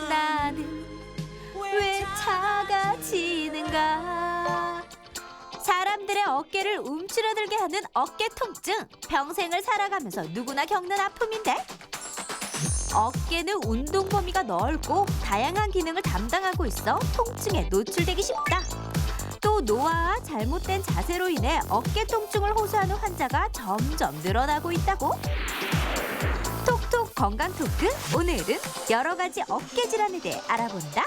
나는 왜 작아지는가? 사람들의 어깨를 움츠러들게 하는 어깨 통증. 평생을 살아가면서 누구나 겪는 아픔인데, 어깨는 운동 범위가 넓고 다양한 기능을 담당하고 있어 통증에 노출되기 쉽다. 또 노화와 잘못된 자세로 인해 어깨 통증을 호소하는 환자가 점점 늘어나고 있다고. 톡톡 건강 토크, 오늘은 여러 가지 어깨 질환에 대해 알아본다.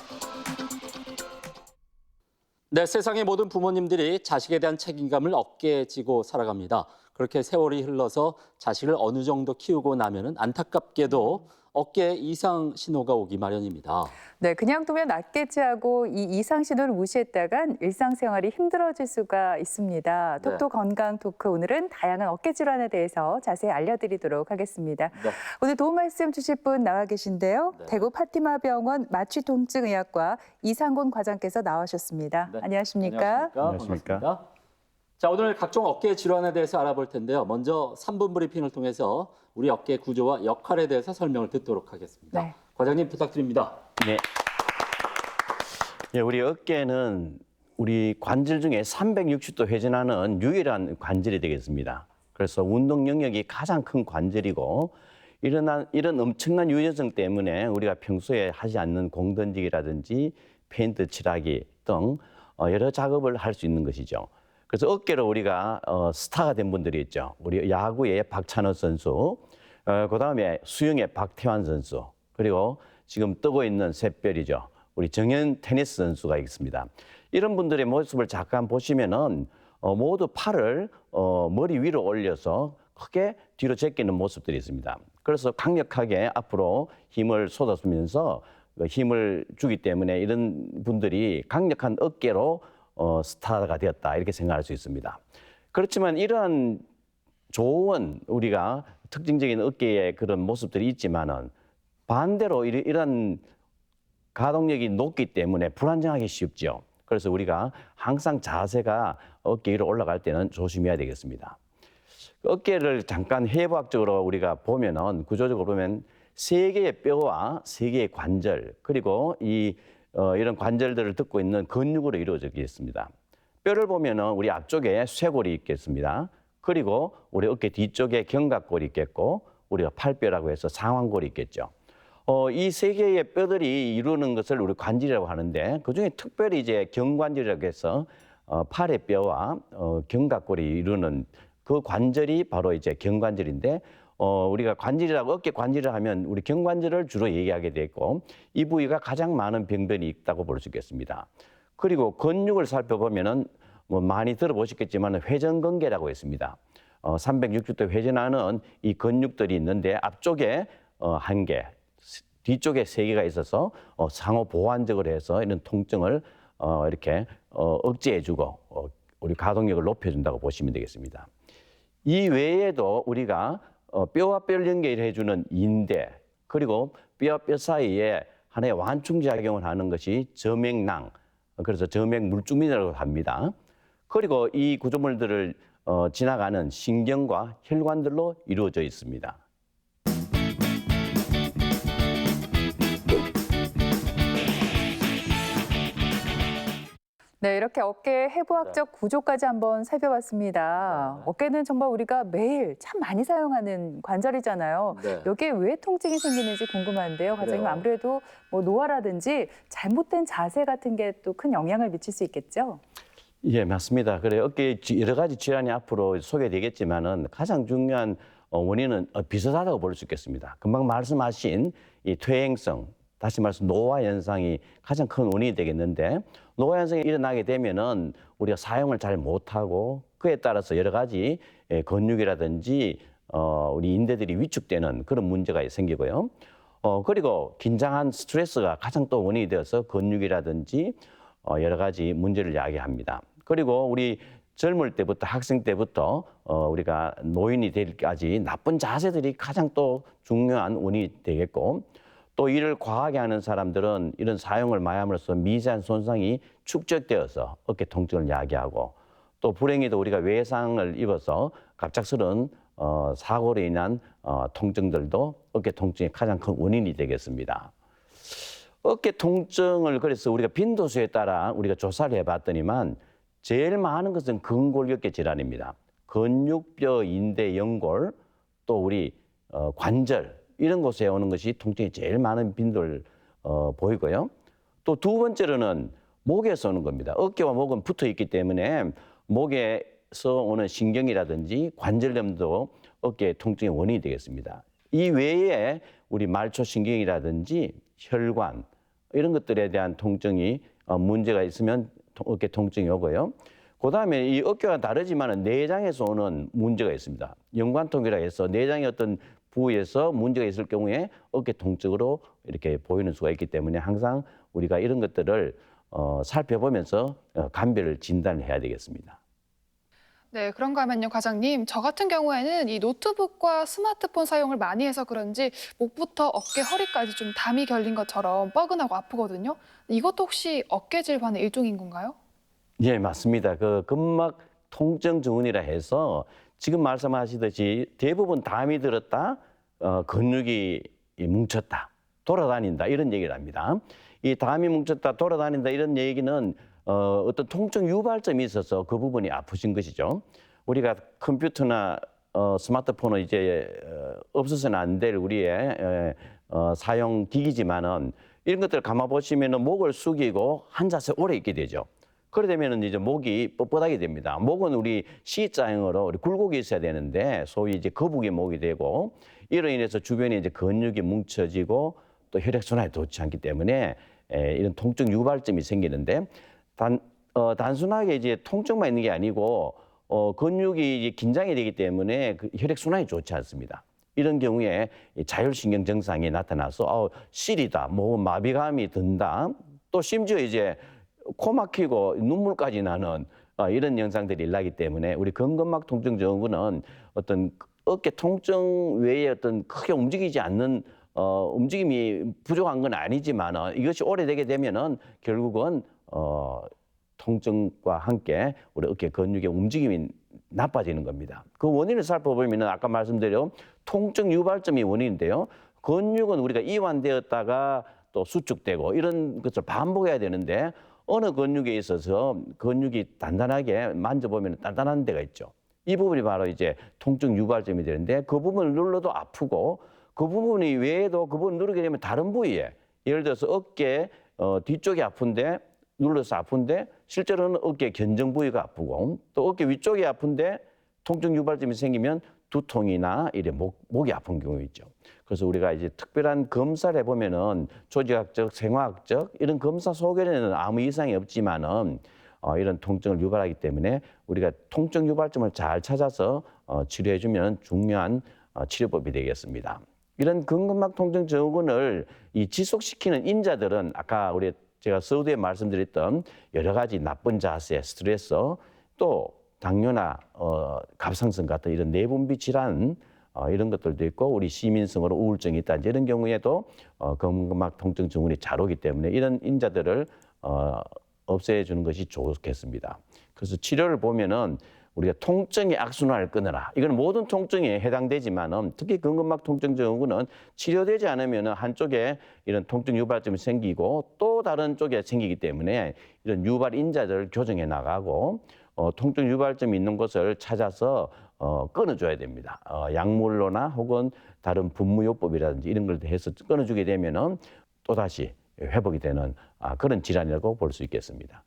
네, 세상의 모든 부모님들이 자식에 대한 책임감을 어깨에 지고 살아갑니다. 그렇게 세월이 흘러서 자식을 어느 정도 키우고 나면은 안타깝게도 어깨에 이상 신호가 오기 마련입니다. 네, 그냥 두면 낫겠지 하고 이 이상 신호를 무시했다간 일상생활이 힘들어질 수가 있습니다. 네. 톡톡 건강 토크, 오늘은 다양한 어깨 질환에 대해서 자세히 알려드리도록 하겠습니다. 네. 오늘 도움 말씀 주실 분 나와 계신데요. 네. 대구 파티마병원 마취통증의학과 이상곤 과장께서 나오셨습니다. 네. 안녕하십니까? 안녕하십니까? 반갑습니다. 자, 오늘 각종 어깨 질환에 대해서 알아볼 텐데요. 먼저 3분 브리핑을 통해서 우리 어깨 구조와 역할에 대해서 설명을 듣도록 하겠습니다. 네. 과장님 부탁드립니다. 네. 예, 우리 어깨는 우리 관절 중에 360도 회전하는 유일한 관절이 되겠습니다. 그래서 운동 영역이 가장 큰 관절이고, 이런 엄청난 유연성 때문에 우리가 평소에 하지 않는 공 던지기라든지 페인트 칠하기 등 여러 작업을 할 수 있는 것이죠. 그래서 어깨로 우리가 스타가 된 분들이 있죠. 우리 야구의 박찬호 선수, 그다음에 수영의 박태환 선수, 그리고 지금 뜨고 있는 샛별이죠. 우리 정현 테니스 선수가 있습니다. 이런 분들의 모습을 잠깐 보시면은 모두 팔을 머리 위로 올려서 크게 뒤로 제끼는 모습들이 있습니다. 그래서 강력하게 앞으로 힘을 쏟아주면서 힘을 주기 때문에 이런 분들이 강력한 어깨로 스타가 되었다, 이렇게 생각할 수 있습니다. 그렇지만 이러한 좋은 우리가 특징적인 어깨의 그런 모습들이 있지만은 반대로 이런 가동력이 높기 때문에 불안정하기 쉽죠. 그래서 우리가 항상 자세가 어깨 위로 올라갈 때는 조심해야 되겠습니다. 어깨를 잠깐 해부학적으로 우리가 보면은, 구조적으로 보면 세 개의 뼈와 세 개의 관절, 그리고 이런 관절들을 듣고 있는 근육으로 이루어져 있습니다. 뼈를 보면은 우리 앞쪽에 쇄골이 있겠습니다. 그리고 우리 어깨 뒤쪽에 견갑골이 있겠고, 우리가 팔뼈라고 해서 상완골이 있겠죠. 이 세 개의 뼈들이 이루는 것을 우리 관절이라고 하는데, 그중에 특별히 이제 경관절이라고 해서 팔의 뼈와 견갑골이 이루는 그 관절이 바로 이제 경관절인데, 우리가 관절이라고, 어깨 관절이라 하면 우리 경관절을 주로 얘기하게 되고, 이 부위가 가장 많은 병변이 있다고 볼 수 있겠습니다. 그리고 근육을 살펴보면은 뭐 많이 들어보셨겠지만 회전근개라고 있습니다. 360도 회전하는 이 근육들이 있는데, 앞쪽에 한 개, 뒤쪽에 세 개가 있어서 상호 보완적으로 해서 이런 통증을 이렇게 억제해주고 우리 가동력을 높여준다고 보시면 되겠습니다. 이 외에도 우리가 뼈와 뼈를 연결해주는 인대, 그리고 뼈와 뼈 사이에 하나의 완충작용을 하는 것이 저맥낭, 그래서 저맥물주민이라고 합니다. 그리고 이 구조물들을 지나가는 신경과 혈관들로 이루어져 있습니다. 네, 이렇게 어깨의 해부학적 구조까지 한번 살펴봤습니다. 네. 어깨는 정말 우리가 매일 참 많이 사용하는 관절이잖아요. 네. 여기에 왜 통증이 생기는지 궁금한데요. 과장님, 그래요. 아무래도 뭐 노화라든지 잘못된 자세 같은 게 또 큰 영향을 미칠 수 있겠죠? 예, 맞습니다. 그래, 어깨에 여러 가지 질환이 앞으로 소개되겠지만은 가장 중요한 원인은 비슷하다고 볼 수 있겠습니다. 금방 말씀하신 이 퇴행성, 다시 말해서 노화 현상이 가장 큰 원인이 되겠는데, 노화 현상이 일어나게 되면은 우리가 사용을 잘 못하고, 그에 따라서 여러 가지 근육이라든지 우리 인대들이 위축되는 그런 문제가 생기고요. 그리고 긴장한 스트레스가 가장 또 원인이 되어서 근육이라든지 여러 가지 문제를 야기합니다. 그리고 우리 젊을 때부터, 학생 때부터 우리가 노인이 되기까지 나쁜 자세들이 가장 또 중요한 원인이 되겠고, 또 일을 과하게 하는 사람들은 이런 사용을 많이 함으로써 미세한 손상이 축적되어서 어깨 통증을 야기하고, 또 불행히도 우리가 외상을 입어서 갑작스러운 사고로 인한 통증들도 어깨 통증의 가장 큰 원인이 되겠습니다. 어깨 통증을 그래서 우리가 빈도수에 따라 우리가 조사를 해봤더니만 제일 많은 것은 근골격계 질환입니다. 근육뼈, 인대, 연골, 또 우리 관절 이런 곳에 오는 것이 통증이 제일 많은 빈도를 보이고요. 또 두 번째로는 목에서 오는 겁니다. 어깨와 목은 붙어 있기 때문에 목에서 오는 신경이라든지 관절염도 어깨 통증의 원인이 되겠습니다. 이 외에 우리 말초신경이라든지 혈관 이런 것들에 대한 통증이 문제가 있으면 어깨 통증이 오고요. 그다음에 이 어깨와 다르지만 내장에서 오는 문제가 있습니다. 연관통이라 해서 내장의 어떤 부위에서 문제가 있을 경우에 어깨 통증으로 이렇게 보이는 수가 있기 때문에 항상 우리가 이런 것들을 살펴보면서 감별 진단을 해야 되겠습니다. 네, 그런가 하면요, 과장님. 저 같은 경우에는 이 노트북과 스마트폰 사용을 많이 해서 그런지 목부터 어깨, 허리까지 좀 담이 결린 것처럼 뻐근하고 아프거든요. 이것도 혹시 어깨 질환의 일종인 건가요? 예, 맞습니다. 그 근막 통증 증후군이라 해서 지금 말씀하시듯이 대부분 담이 들었다, 근육이 뭉쳤다, 돌아다닌다 이런 얘기를 합니다. 이 담이 뭉쳤다, 돌아다닌다 이런 얘기는 어떤 통증 유발점이 있어서 그 부분이 아프신 것이죠. 우리가 컴퓨터나 스마트폰은 이제 없어서는 안 될 우리의 사용 기기지만은 이런 것들 감아 보시면은 목을 숙이고 한 자세 오래 있게 되죠. 그러게 되면은 이제 목이 뻣뻣하게 됩니다. 목은 우리 C자형으로 우리 굴곡이 있어야 되는데 소위 이제 거북이 목이 되고 이로 인해서 주변에 이제 근육이 뭉쳐지고 또 혈액순환이 좋지 않기 때문에 이런 통증 유발점이 생기는데 단순하게 이제 통증만 있는 게 아니고 근육이 이제 긴장이 되기 때문에 그 혈액순환이 좋지 않습니다. 이런 경우에 자율신경 증상이 나타나서 시리다, 뭐 마비감이 든다, 또 심지어 이제 코 막히고 눈물까지 나는 이런 현상들이 일어나기 때문에 우리 근근막 통증 증후군은 어떤 어깨 통증 외에 어떤 크게 움직이지 않는 움직임이 부족한 건 아니지만 이것이 오래되게 되면은 결국은 통증과 함께 우리 어깨 근육의 움직임이 나빠지는 겁니다. 그 원인을 살펴보면 아까 말씀드린 통증 유발점이 원인인데요. 근육은 우리가 이완되었다가 또 수축되고 이런 것을 반복해야 되는데 어느 근육에 있어서 근육이 단단하게 만져보면 단단한 데가 있죠. 이 부분이 바로 이제 통증 유발점이 되는데 그 부분을 눌러도 아프고 그 부분이 외에도 그 부분을 누르게 되면 다른 부위에 예를 들어서 어깨 뒤쪽이 아픈데 눌러서 아픈데 실제로는 어깨 견정 부위가 아프고 또 어깨 위쪽이 아픈데 통증 유발점이 생기면 두통이나 이래 목이 아픈 경우 있죠. 그래서 우리가 이제 특별한 검사를 해보면은 조직학적, 생화학적 이런 검사 속에는 아무 이상이 없지만은 이런 통증을 유발하기 때문에 우리가 통증 유발점을 잘 찾아서 치료해주면 중요한 치료법이 되겠습니다. 이런 근근막 통증 증후군을 지속시키는 인자들은 아까 제가 서두에 말씀드렸던 여러 가지 나쁜 자세, 스트레스, 또 당뇨나 갑상선 같은 이런 내분비 질환 이런 것들도 있고 우리 시민성으로 우울증이 있다 이런 경우에도 근근막 통증 증후군이 잘 오기 때문에 이런 인자들을 없애주는 것이 좋겠습니다. 그래서 치료를 보면은 우리가 통증의 악순환을 끊어라. 이건 모든 통증에 해당되지만은 특히 근근막 통증 증후군은 치료되지 않으면 한쪽에 이런 통증 유발점이 생기고 또 다른 쪽에 생기기 때문에 이런 유발 인자들을 교정해 나가고 통증 유발점이 있는 곳을 찾아서 끊어줘야 됩니다. 약물로나 혹은 다른 분무요법이라든지 이런 걸 해서 끊어주게 되면은 또다시 회복이 되는 그런 질환이라고 볼 수 있겠습니다.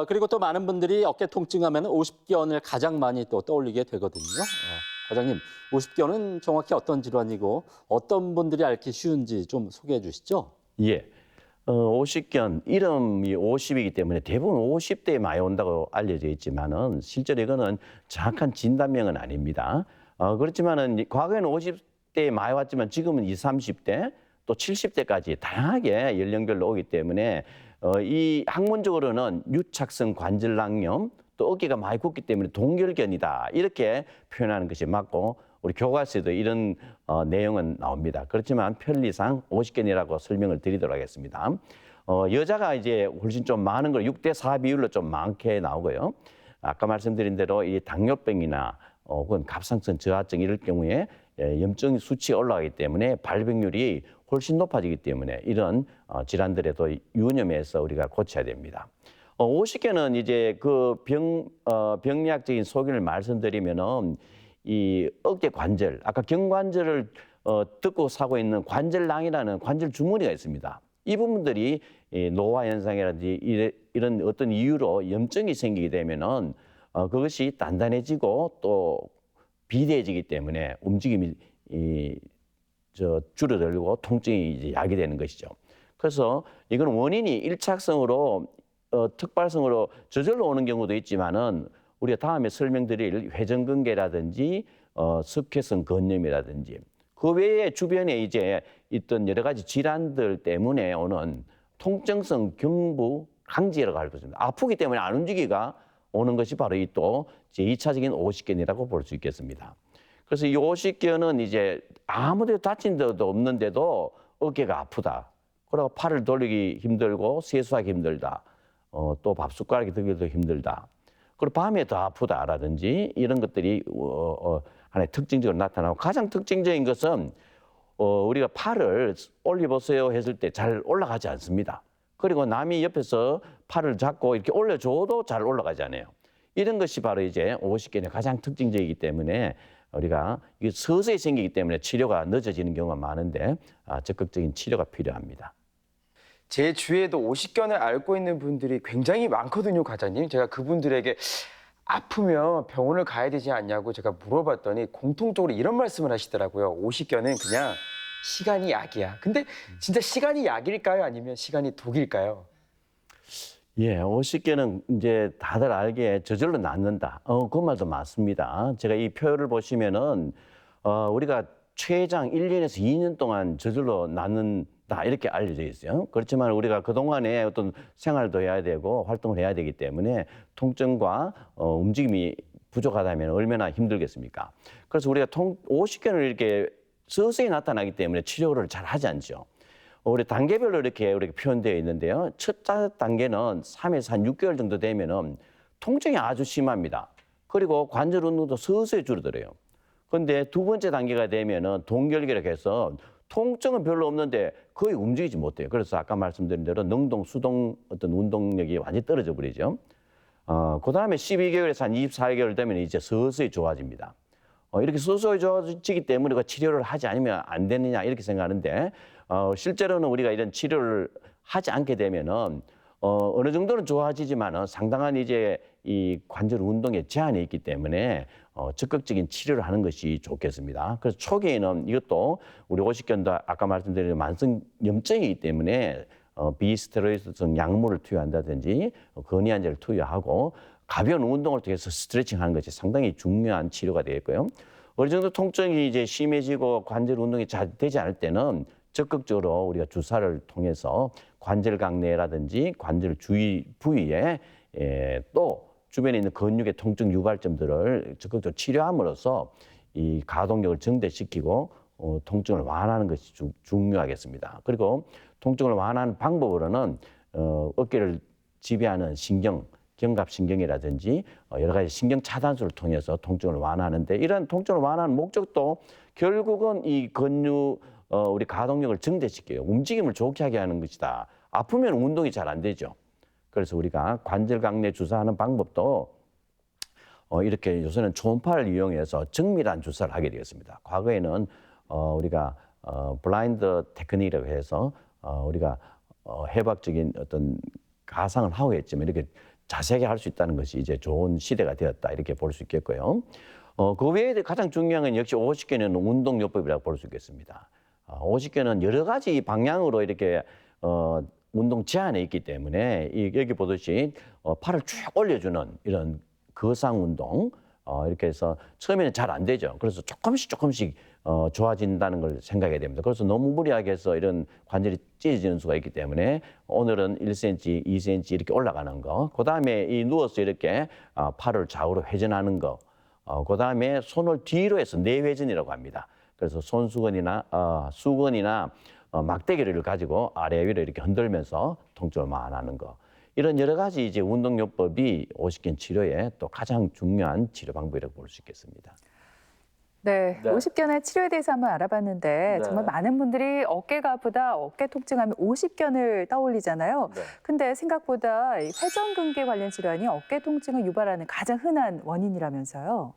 그리고 또 많은 분들이 어깨 통증하면 오십견을 가장 많이 또 떠올리게 되거든요. 과장님, 오십견은 정확히 어떤 질환이고 어떤 분들이 앓기 쉬운지 좀 소개해 주시죠. 예. 오십견, 이름이 50이기 때문에 대부분 50대에 많이 온다고 알려져 있지만은 실제로 이거는 정확한 진단명은 아닙니다. 그렇지만은 과거에는 50대에 많이 왔지만 지금은 20, 30대 또 70대까지 다양하게 연령별로 오기 때문에 이 학문적으로는 유착성 관절낭염 또 어깨가 많이 굽기 때문에 동결견이다 이렇게 표현하는 것이 맞고 우리 교과서에도 이런 내용은 나옵니다. 그렇지만 편리상 오십견이라고 설명을 드리도록 하겠습니다. 여자가 이제 훨씬 좀 많은 걸 6대 4 비율로 좀 많게 나오고요. 아까 말씀드린 대로 이 당뇨병이나 혹은 갑상선 저하증 이럴 경우에 염증 수치가 올라가기 때문에 발병률이 훨씬 높아지기 때문에 이런 질환들에도 유념해서 우리가 고쳐야 됩니다. 50개는 이제 그 병리학적인 소견을 말씀드리면은 이 어깨 관절, 아까 경관절을 뜯고 사고 있는 관절낭이라는 관절 주머니가 있습니다. 이 부분들이 노화 현상이라든지 이런 어떤 이유로 염증이 생기게 되면은 그것이 단단해지고 또 비대해지기 때문에 움직임이 줄어들고 통증이 이제 야기되는 것이죠. 그래서 이건 원인이 일착성으로 특발성으로 저절로 오는 경우도 있지만은 우리가 다음에 설명드릴 회전근개라든지 석회성 건염이라든지 그 외에 주변에 이제 있던 여러 가지 질환들 때문에 오는 통증성 경부 항지라고 할 것입니다. 아프기 때문에 안 움직이가 오는 것이 바로 이 또 제2차적인 오십견이라고 볼 수 있겠습니다. 그래서 이 오십견은 이제 아무데도 다친 데도 없는데도 어깨가 아프다. 그리고 팔을 돌리기 힘들고 세수하기 힘들다. 또 밥숟가락이 들기도 힘들다. 그리고 밤에 더 아프다라든지 이런 것들이 하나의 특징적으로 나타나고 가장 특징적인 것은 우리가 팔을 올려보세요 했을 때 잘 올라가지 않습니다. 그리고 남이 옆에서 팔을 잡고 이렇게 올려줘도 잘 올라가지 않아요. 이런 것이 바로 이제 오십견의 가장 특징적이기 때문에 우리가 이게 서서히 생기기 때문에 치료가 늦어지는 경우가 많은데 적극적인 치료가 필요합니다. 제 주위에도 오십견을 앓고 있는 분들이 굉장히 많거든요, 과장님. 제가 그분들에게 아프면 병원을 가야 되지 않냐고 제가 물어봤더니 공통적으로 이런 말씀을 하시더라고요. 오십견은 그냥 시간이 약이야. 근데 진짜 시간이 약일까요? 아니면 시간이 독일까요? 예, 오십견은 이제 다들 알기에 저절로 낫는다. 그 말도 맞습니다. 제가 이 표를 보시면은 우리가 최장 1년에서 2년 동안 저절로 낫는다 이렇게 알려져 있어요. 그렇지만 우리가 그동안에 어떤 생활도 해야 되고 활동을 해야 되기 때문에 통증과 움직임이 부족하다면 얼마나 힘들겠습니까? 그래서 우리가 오십견을 이렇게 서서히 나타나기 때문에 치료를 잘 하지 않죠. 우리 단계별로 이렇게 표현되어 있는데요. 첫 단계는 3에서 한 6개월 정도 되면은 통증이 아주 심합니다. 그리고 관절 운동도 서서히 줄어들어요. 그런데 두 번째 단계가 되면은 동결기라고 해서 통증은 별로 없는데 거의 움직이지 못해요. 그래서 아까 말씀드린 대로 능동, 수동 어떤 운동력이 완전히 떨어져 버리죠. 그 다음에 12개월에서 한 24개월 되면 이제 서서히 좋아집니다. 이렇게 서서히 좋아지기 때문에 치료를 하지 않으면 안 되느냐 이렇게 생각하는데 실제로는 우리가 이런 치료를 하지 않게 되면은 어느 정도는 좋아지지만은 상당한 이제 이 관절 운동에 제한이 있기 때문에 적극적인 치료를 하는 것이 좋겠습니다. 그래서 초기에는 이것도 우리 오십견도 아까 말씀드린 만성 염증이기 때문에 비스테로이드성 약물을 투여한다든지 건의안제를 투여하고 가벼운 운동을 통해서 스트레칭하는 것이 상당히 중요한 치료가 되겠고요. 어느 정도 통증이 이제 심해지고 관절 운동이 잘 되지 않을 때는 적극적으로 우리가 주사를 통해서 관절 강내라든지 관절 주위 부위에 또 주변에 있는 근육의 통증 유발점들을 적극적으로 치료함으로써 이 가동력을 증대시키고 통증을 완화하는 것이 중요하겠습니다. 그리고 통증을 완화하는 방법으로는 어깨를 지배하는 견갑신경이라든지 여러 가지 신경 차단술을 통해서 통증을 완화하는데 이런 통증을 완화하는 목적도 결국은 이 근육 우리 가동력을 증대시켜요. 움직임을 좋게 하게 하는 것이다. 아프면 운동이 잘 안 되죠. 그래서 우리가 관절 강내 주사하는 방법도 이렇게 요새는 초음파를 이용해서 정밀한 주사를 하게 되었습니다. 과거에는 우리가 블라인드 테크닉이라고 해서 우리가 해박적인 어떤 가상을 하고 했지만 이렇게 자세하게 할 수 있다는 것이 이제 좋은 시대가 되었다 이렇게 볼 수 있겠고요. 그 외에 가장 중요한 건 역시 오십견은 운동요법이라고 볼 수 있겠습니다. 오십견은 여러 가지 방향으로 이렇게 운동 제한에 있기 때문에 여기 보듯이 팔을 쭉 올려주는 이런 거상 운동 이렇게 해서 처음에는 잘 안 되죠. 그래서 조금씩 좋아진다는 걸 생각해야 됩니다. 그래서 너무 무리하게 해서 이런 관절이 찢어지는 수가 있기 때문에 오늘은 1cm, 2cm 이렇게 올라가는 거, 그 다음에 이 누워서 이렇게 팔을 좌우로 회전하는 거, 그 다음에 손을 뒤로 해서 내회전이라고 합니다. 그래서 손수건이나 수건이나 막대기를 가지고 아래 위로 이렇게 흔들면서 통증을 완화하는 거. 이런 여러 가지 이제 운동요법이 오십견 치료에 또 가장 중요한 치료 방법이라고 볼 수 있겠습니다. 네, 네. 오십견의 치료에 대해서 한번 알아봤는데 네. 정말 많은 분들이 어깨가 아프다, 어깨 통증하면 오십견을 떠올리잖아요. 네. 근데 생각보다 이 회전근개 관련 질환이 어깨 통증을 유발하는 가장 흔한 원인이라면서요.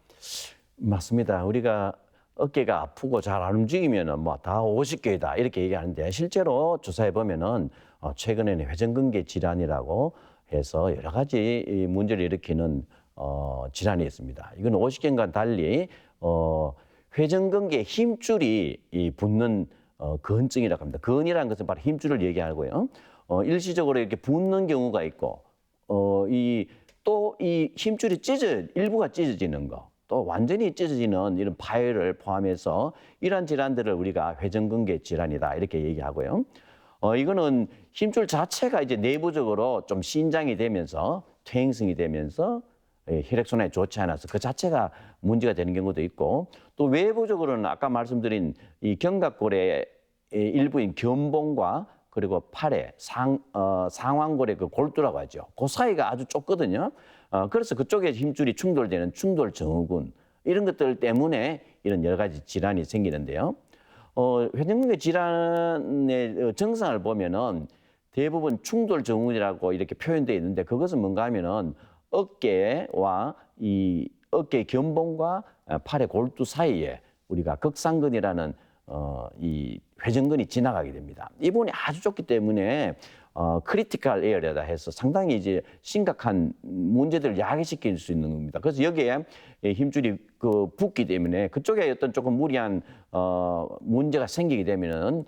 맞습니다. 우리가 어깨가 아프고 잘 안 움직이면은 뭐 다 오십견이다 이렇게 얘기하는데 실제로 조사해 보면은 최근에는 회전근개 질환이라고 해서 여러 가지 이 문제를 일으키는 질환이 있습니다. 이건 오십견과 달리 회전근개 힘줄이 붙는 근증이라고 합니다. 근이라는 것은 바로 힘줄을 얘기하고요. 일시적으로 이렇게 붙는 경우가 있고 또 이 힘줄이 일부가 찢어지는 거. 또 완전히 찢어지는 이런 파열을 포함해서 이러한 질환들을 우리가 회전근개 질환이다 이렇게 얘기하고요. 이거는 힘줄 자체가 이제 내부적으로 좀 신장이 되면서 퇴행성이 되면서 혈액순환이 좋지 않아서 그 자체가 문제가 되는 경우도 있고 또 외부적으로는 아까 말씀드린 이 견갑골의 일부인 견봉과 그리고 팔의 상완골의 그 골두라고 하죠. 그 사이가 아주 좁거든요. 그래서 그쪽에 힘줄이 충돌되는 충돌증후군 이런 것들 때문에 이런 여러 가지 질환이 생기는데요. 회전근개 질환의 증상을 보면은 대부분 충돌증후군이라고 이렇게 표현되어 있는데 그것은 뭔가 하면은 어깨와 이 어깨 견봉과 팔의 골두 사이에 우리가 극상근이라는 이 회전근이 지나가게 됩니다. 이 부분이 아주 좁기 때문에 크리티컬 에어리어다 해서 상당히 이제 심각한 문제들을 야기시킬 수 있는 겁니다. 그래서 여기에 힘줄이 붙기 때문에 그쪽에 어떤 조금 무리한 문제가 생기게 되면은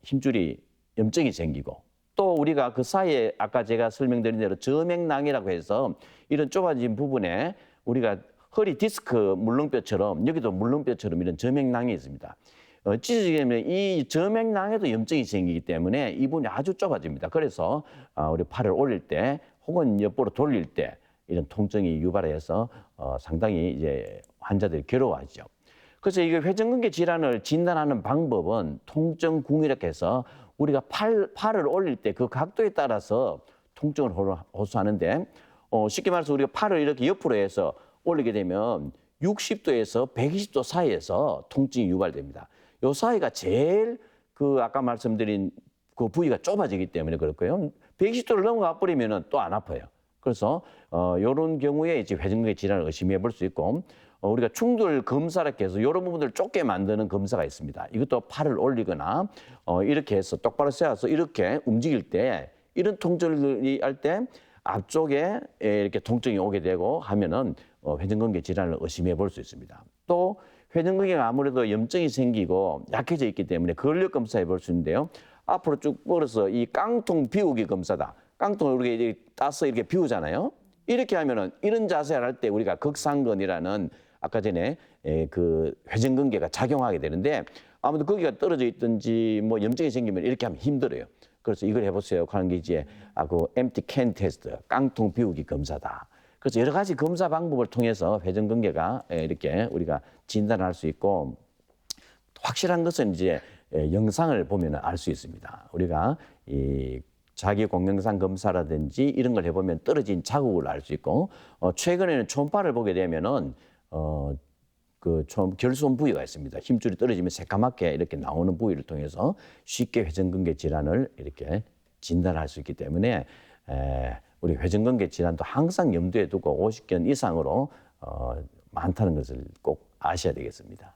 힘줄이 염증이 생기고 또 우리가 그 사이에 아까 제가 설명드린 대로 저맥낭이라고 해서 이런 좁아진 부분에 우리가 허리 디스크 물렁뼈처럼 여기도 물렁뼈처럼 이런 저맥낭이 있습니다. 찢어지게 되면 이 저맥낭에도 염증이 생기기 때문에 이 부분이 아주 좁아집니다. 그래서 우리 팔을 올릴 때 혹은 옆으로 돌릴 때 이런 통증이 유발해서 상당히 이제 환자들이 괴로워하죠. 그래서 이 회전근개 질환을 진단하는 방법은 통증궁이라고 해서 우리가 팔을 올릴 때 그 각도에 따라서 통증을 호소하는데 쉽게 말해서 우리가 팔을 이렇게 옆으로 해서 올리게 되면 60도에서 120도 사이에서 통증이 유발됩니다. 요 사이가 제일 아까 말씀드린 그 부위가 좁아지기 때문에 그렇고요. 120도를 넘어가 버리면은 또 안 아파요. 그래서 이런 경우에 이제 회전근개 질환을 의심해 볼 수 있고 우리가 충돌 검사라고 해서 이런 부분들을 좁게 만드는 검사가 있습니다. 이것도 팔을 올리거나 이렇게 해서 똑바로 세워서 이렇게 움직일 때 이런 통증을 할 때 앞쪽에 이렇게 통증이 오게 되고 하면은 회전근개 질환을 의심해 볼 수 있습니다. 또 회전근개가 아무래도 염증이 생기고 약해져 있기 때문에 근력 검사해 볼 수 있는데요. 앞으로 쭉 뻗어서 이 깡통 비우기 검사다. 깡통을 우리가 따서 이렇게 비우잖아요. 이렇게 하면은 이런 자세를 할 때 우리가 극상근이라는 아까 전에 그 회전근개가 작용하게 되는데 아무튼 거기가 떨어져 있든지 뭐 염증이 생기면 이렇게 하면 힘들어요. 그래서 이걸 해보세요 하는 게 이제 그 empty can 테스트, 깡통 비우기 검사다. 그래서 여러 가지 검사 방법을 통해서 회전근개가 이렇게 우리가 진단할 수 있고 확실한 것은 이제 영상을 보면 알 수 있습니다. 우리가 이 자기 공명상 검사라든지 이런 걸 해보면 떨어진 자국을 알 수 있고 최근에는 초음파를 보게 되면은 결손 부위가 있습니다. 힘줄이 떨어지면 새까맣게 이렇게 나오는 부위를 통해서 쉽게 회전근개 질환을 이렇게 진단할 수 있기 때문에 우리 회전근개 질환도 항상 염두에 두고 50견 이상으로 많다는 것을 꼭 아셔야 되겠습니다.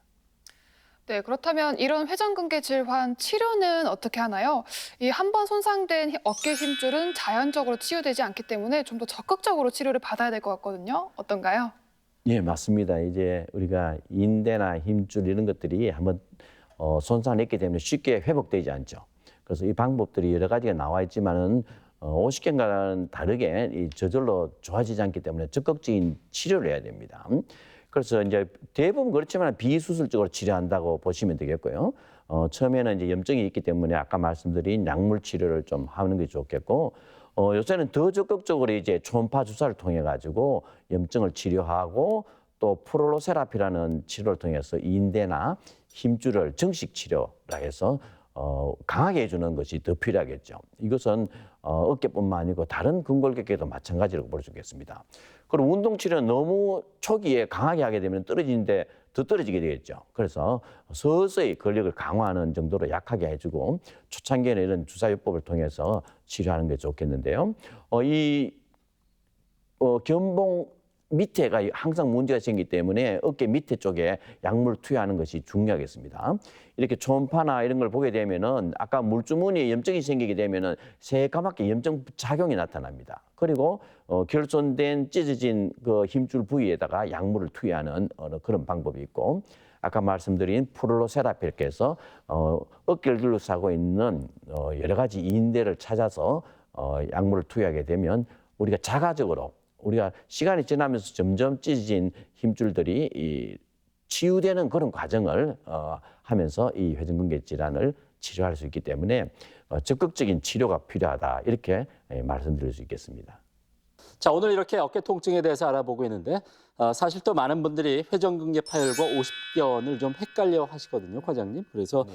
네, 그렇다면 이런 회전근개 질환 치료는 어떻게 하나요? 이 한 번 손상된 어깨 힘줄은 자연적으로 치유되지 않기 때문에 좀 더 적극적으로 치료를 받아야 될 것 같거든요. 어떤가요? 예, 맞습니다. 이제 우리가 인대나 힘줄 이런 것들이 한번 손상을 했기 때문에 쉽게 회복되지 않죠. 그래서 이 방법들이 여러 가지가 나와 있지만은 50견과는 다르게 이 저절로 좋아지지 않기 때문에 적극적인 치료를 해야 됩니다. 그래서 이제 대부분 그렇지만 비수술적으로 치료한다고 보시면 되겠고요. 처음에는 이제 염증이 있기 때문에 아까 말씀드린 약물 치료를 좀 하는 게 좋겠고, 요새는 더 적극적으로 이제 초음파 주사를 통해 가지고 염증을 치료하고 또 프롤로세라피라는 치료를 통해서 인대나 힘줄을 정식 치료라 해서 강하게 해주는 것이 더 필요하겠죠. 이것은 어깨뿐만 아니고 다른 근골격계도 마찬가지라고 볼 수 있겠습니다. 그리고 운동치료는 너무 초기에 강하게 하게 되면 떨어지는데 더 떨어지게 되겠죠. 그래서 서서히 근력을 강화하는 정도로 약하게 해주고 초창기에는 이런 주사요법을 통해서 치료하는 게 좋겠는데요. 견봉 밑에가 항상 문제가 생기기 때문에 어깨 밑에 쪽에 약물을 투여하는 것이 중요하겠습니다. 이렇게 초음파나 이런 걸 보게 되면은 아까 물주머니에 염증이 생기게 되면은 새까맣게 염증 작용이 나타납니다. 그리고 결손된 찢어진 그 힘줄 부위에다가 약물을 투여하는 그런 방법이 있고, 아까 말씀드린 프롤로 세라피 이렇게 해서 어깨를 둘러싸고 있는 여러 가지 인대를 찾아서 약물을 투여하게 되면 우리가 자가적으로 우리가 시간이 지나면서 점점 찢어진 힘줄들이 치유되는 그런 과정을 하면서 이 회전근개 질환을 치료할 수 있기 때문에 적극적인 치료가 필요하다, 이렇게 말씀드릴 수 있겠습니다. 자, 오늘 이렇게 어깨 통증에 대해서 알아보고 있는데 사실 또 많은 분들이 회전근개 파열과 오십견을 좀 헷갈려 하시거든요, 과장님. 그래서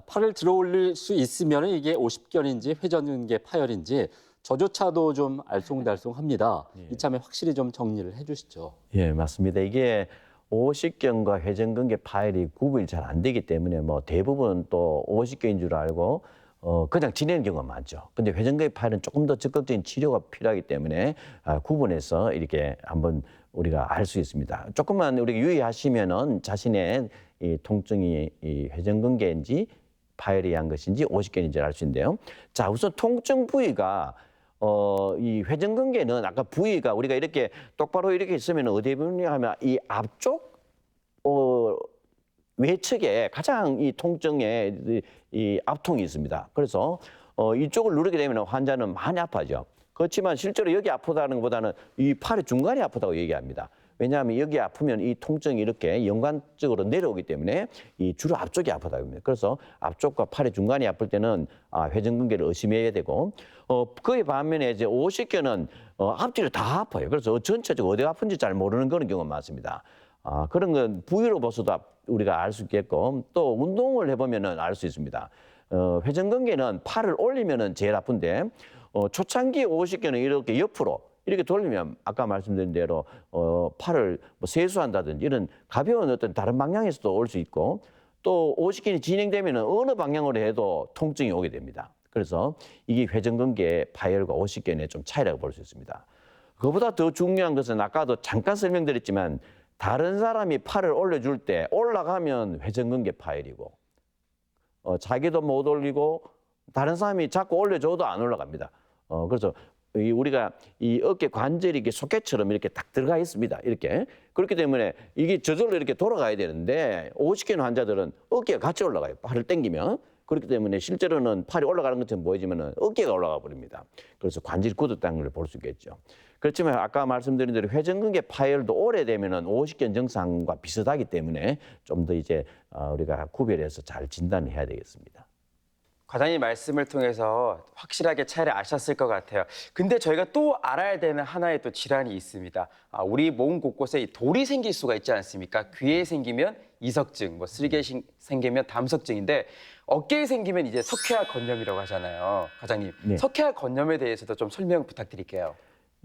팔을 들어 올릴 수 있으면 이게 오십견인지 회전근개 파열인지 저조차도 좀 알쏭달쏭합니다. 이참에 확실히 좀 정리를 해주시죠. 예, 맞습니다. 이게 오십견과 회전근개 파열이 구분이 잘 안 되기 때문에 뭐 대부분 또 오십견인 줄 알고 그냥 지내는 경우가 많죠. 근데 회전근개 파열은 조금 더 적극적인 치료가 필요하기 때문에 구분해서 이렇게 한번 우리가 알 수 있습니다. 조금만 우리가 유의하시면은 자신의 이 통증이 이 회전근개인지 파열이 한 것인지 오십견인지 알 수 있는데요. 자, 우선 통증 부위가 이 회전근개는 아까 부위가 우리가 이렇게 똑바로 이렇게 있으면 어디에 보냐 하면 이 앞쪽 외측에 가장 이 통증의 이 앞통이 있습니다. 그래서 이쪽을 누르게 되면 환자는 많이 아파하죠. 그렇지만 실제로 여기 아프다는 것보다는 이 팔의 중간이 아프다고 얘기합니다. 왜냐하면 여기 아프면 이 통증이 이렇게 연관적으로 내려오기 때문에 이 주로 앞쪽이 아프다고 합니다. 그래서 앞쪽과 팔의 중간이 아플 때는 회전근개를 의심해야 되고, 그에 반면에 이제 오십견은 앞뒤로 다 아파요. 그래서 전체적으로 어디가 아픈지 잘 모르는 그런 경우가 많습니다. 그런 건 부위로 봐서도 우리가 알 수 있겠고, 또 운동을 해보면은 알 수 있습니다. 회전근개는 팔을 올리면은 제일 아픈데, 초창기 오십견은 이렇게 옆으로 이렇게 돌리면 아까 말씀드린 대로 팔을 뭐 세수한다든지 이런 가벼운 어떤 다른 방향에서도 올 수 있고, 또 오십견이 진행되면 어느 방향으로 해도 통증이 오게 됩니다. 그래서 이게 회전근개 파열과 오십견의 좀 차이라고 볼 수 있습니다. 그보다 더 중요한 것은 아까도 잠깐 설명드렸지만 다른 사람이 팔을 올려줄 때 올라가면 회전근개 파열이고, 자기도 못 올리고 다른 사람이 자꾸 올려줘도 안 올라갑니다. 그래서 우리가 이 어깨 관절이 이렇게 소켓처럼 이렇게 딱 들어가 있습니다. 이렇게. 그렇기 때문에 이게 저절로 이렇게 돌아가야 되는데 오십견 환자들은 어깨가 같이 올라가요. 팔을 당기면. 그렇기 때문에 실제로는 팔이 올라가는 것처럼 보이지만 어깨가 올라가 버립니다. 그래서 관절이 굳었다는 걸 볼 수 있겠죠. 그렇지만 아까 말씀드린 대로 회전근개 파열도 오래되면 오십견 증상과 비슷하기 때문에 좀 더 이제 우리가 구별해서 잘 진단을 해야 되겠습니다. 과장님 말씀을 통해서 확실하게 차이를 아셨을 것 같아요. 근데 저희가 또 알아야 되는 하나의 또 질환이 있습니다. 우리 몸 곳곳에 돌이 생길 수가 있지 않습니까? 귀에 생기면 이석증, 뭐 쓰리개에 생기면 담석증인데 어깨에 생기면 이제 석회화 건염이라고 하잖아요. 과장님, 네. 석회화 건염에 대해서도 좀 설명 부탁드릴게요.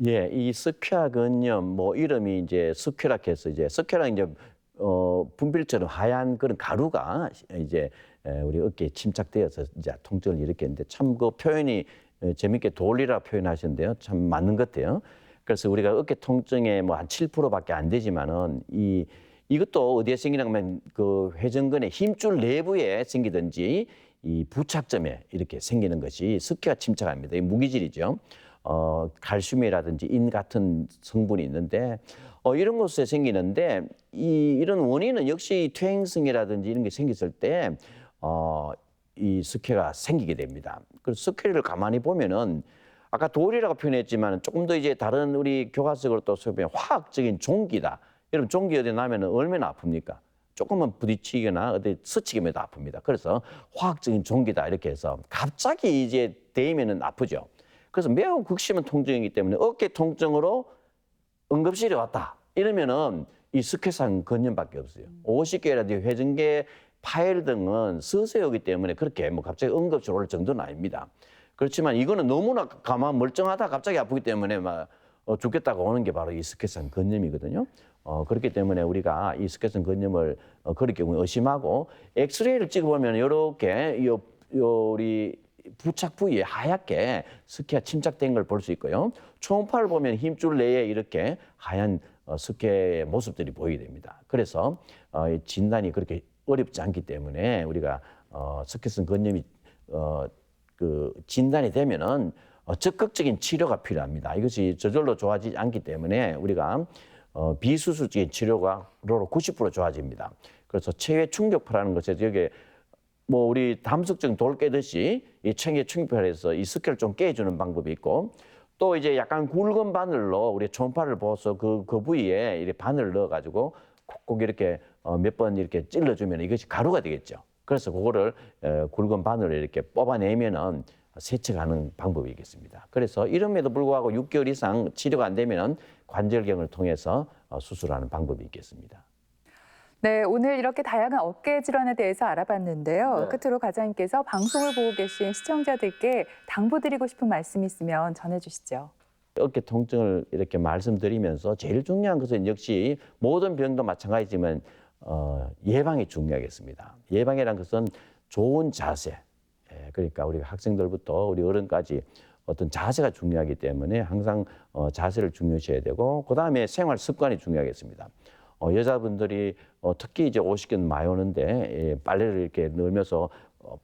예, 이 석회화 건염 뭐 이름이 이제 석회라고 해서 이제 석회랑 이제 분필처럼 하얀 그런 가루가 이제 우리 어깨에 침착되어서 이제 통증을 일으키는데 참 그 표현이 재밌게 돌이라 표현하시는데요. 참 맞는 것 같아요. 그래서 우리가 어깨 통증의 뭐 한 7%밖에 안 되지만은 이것도 어디에 생기냐면 그 회전근의 힘줄 내부에 생기든지 이 부착점에 이렇게 생기는 것이 석회가 침착합니다. 이 무기질이죠. 칼슘이라든지 인 같은 성분이 있는데 이런 곳에 생기는데 이런 원인은 역시 퇴행성이라든지 이런 게 생겼을 때 이 석회가 생기게 됩니다. 그래서 석회를 가만히 보면은 아까 돌이라고 표현했지만 조금 더 이제 다른 우리 교과서적으로 또 설명 화학적인 종기다. 여러분 종기 어디 나면 얼마나 아픕니까? 조금만 부딪히거나 어디 스치기면 아픕니다. 그래서 화학적인 종기다 이렇게 해서 갑자기 이제 데이면은 아프죠. 그래서 매우 극심한 통증이기 때문에 어깨 통증으로 응급실에 왔다. 이러면은 이 스퀘산 건염밖에 없어요. 50개라든지 회전계 파일 등은 서서히 때문에 그렇게 뭐 갑자기 응급실로 올 정도는 아닙니다. 그렇지만 이거는 너무나 가만 멀쩡하다 갑자기 아프기 때문에 막 죽겠다고 오는 게 바로 이 스퀘산 건염이거든요. 그렇기 때문에 우리가 이 스퀘산 건염을 그럴 경우에 의심하고 엑스레이를 찍어보면 이렇게 우리 부착 부위에 하얗게 스퀘가 침착된 걸 볼 수 있고요. 초음파를 보면 힘줄 내에 이렇게 하얀 스퀘의 모습들이 보이게 됩니다. 그래서 진단이 그렇게 어렵지 않기 때문에 우리가 스퀘산 건염이 그 진단이 되면은 적극적인 치료가 필요합니다. 이것이 저절로 좋아지지 않기 때문에 우리가 비수술적인 치료가 90% 좋아집니다. 그래서 체외 충격파라는 것에 여기 뭐 우리 담석증 돌 깨듯이 이 체외 충격파를 해서 이 스퀘를 좀 깨주는 방법이 있고 또 이제 약간 굵은 바늘로 우리 초음파를 보아서 그 부위에 이렇게 바늘을 넣어가지고 콕콕 이렇게 몇 번 이렇게 찔러주면 이것이 가루가 되겠죠. 그래서 그거를 굵은 바늘을 이렇게 뽑아내면은 세척하는 방법이 있겠습니다. 그래서 이름에도 불구하고 6개월 이상 치료가 안 되면 관절경을 통해서 수술하는 방법이 있겠습니다. 네, 오늘 이렇게 다양한 어깨 질환에 대해서 알아봤는데요. 네. 끝으로 과장님께서 방송을 보고 계신 시청자들께 당부드리고 싶은 말씀 있으면 전해주시죠. 어깨 통증을 이렇게 말씀드리면서 제일 중요한 것은 역시 모든 병도 마찬가지지만 예방이 중요하겠습니다. 예방이라는 것은 좋은 자세, 그러니까 우리 학생들부터 우리 어른까지 어떤 자세가 중요하기 때문에 항상 자세를 중요시해야 되고 그다음에 생활 습관이 중요하겠습니다. 여자분들이 특히 이제 50견 많이 오는데 빨래를 이렇게 넣으면서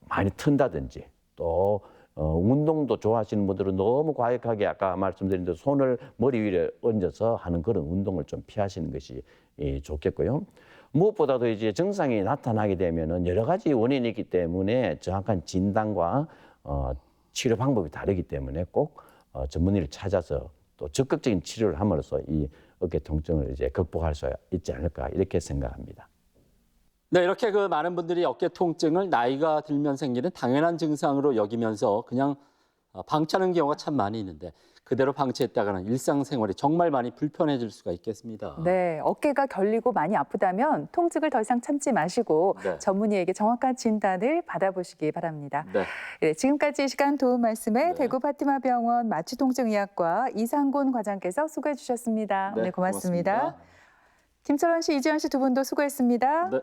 많이 튼다든지 또 운동도 좋아하시는 분들은 너무 과격하게 아까 말씀드린 대로 손을 머리 위에 얹어서 하는 그런 운동을 좀 피하시는 것이 좋겠고요. 무엇보다도 이제 증상이 나타나게 되면은 여러 가지 원인이 있기 때문에 정확한 진단과 치료 방법이 다르기 때문에 꼭 전문의를 찾아서 또 적극적인 치료를 함으로써 이 어깨 통증을 이제 극복할 수 있지 않을까 이렇게 생각합니다. 네, 이렇게 그 많은 분들이 어깨 통증을 나이가 들면 생기는 당연한 증상으로 여기면서 그냥 방치하는 경우가 참 많이 있는데 그대로 방치했다가는 일상생활이 정말 많이 불편해질 수가 있겠습니다. 네, 어깨가 결리고 많이 아프다면 통증을 더 이상 참지 마시고 네. 전문의에게 정확한 진단을 받아보시기 바랍니다. 네. 네, 지금까지 이 시간 도움 말씀에 네. 대구 파티마병원 마취통증의학과 이상곤 과장께서 수고해 주셨습니다. 네, 오늘 고맙습니다. 고맙습니다. 김철원 씨, 이지현 씨 두 분도 수고했습니다. 네.